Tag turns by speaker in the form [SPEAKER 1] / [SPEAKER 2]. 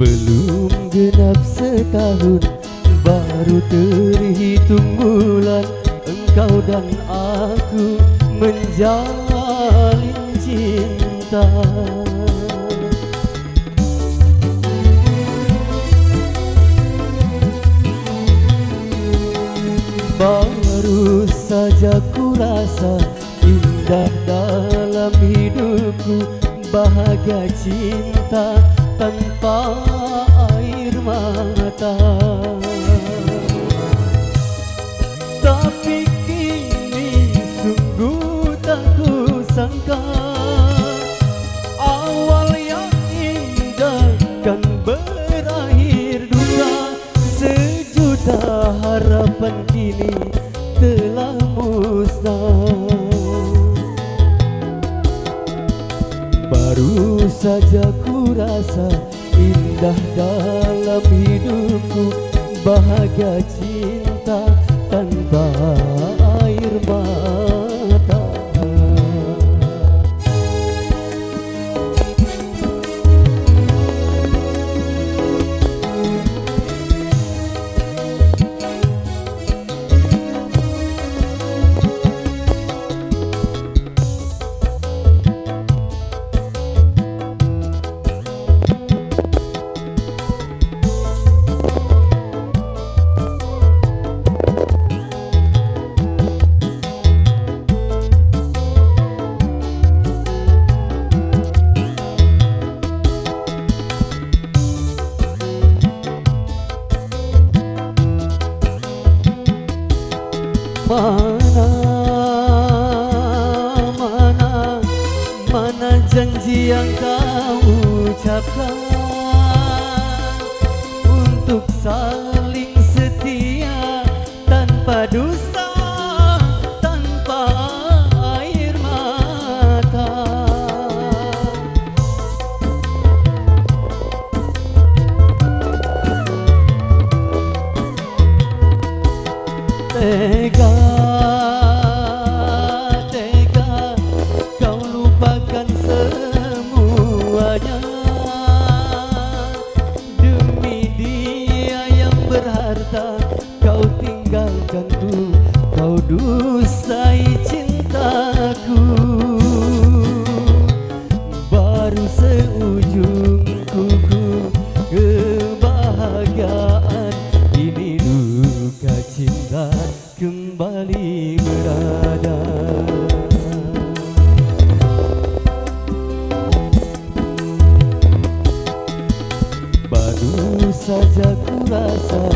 [SPEAKER 1] Belum genap setahun, baru terhitung bulan engkau dan aku menjalin cinta. Baru saja ku rasa indah dalam hidupku, bahagia cinta tanpa air mata. Tapi kini sungguh tak ku sangka, awal yang indah kan berakhir duka. Sejuta harapan kini telah musnah. Baru saja ku rasa indah dalam hidupku, bahagia cinta tanpa air mata. Mana janji yang kau ucapkan untuk saling setia tanpa dusta, tanpa air mata. Tega kau lupakan semuanya demi dia yang berharta. Kau tinggalkanku, kau dustai cintaku. Baru seujung kuku kebahagiaan, ini duka cinta kembali berada. Baru saja ku rasa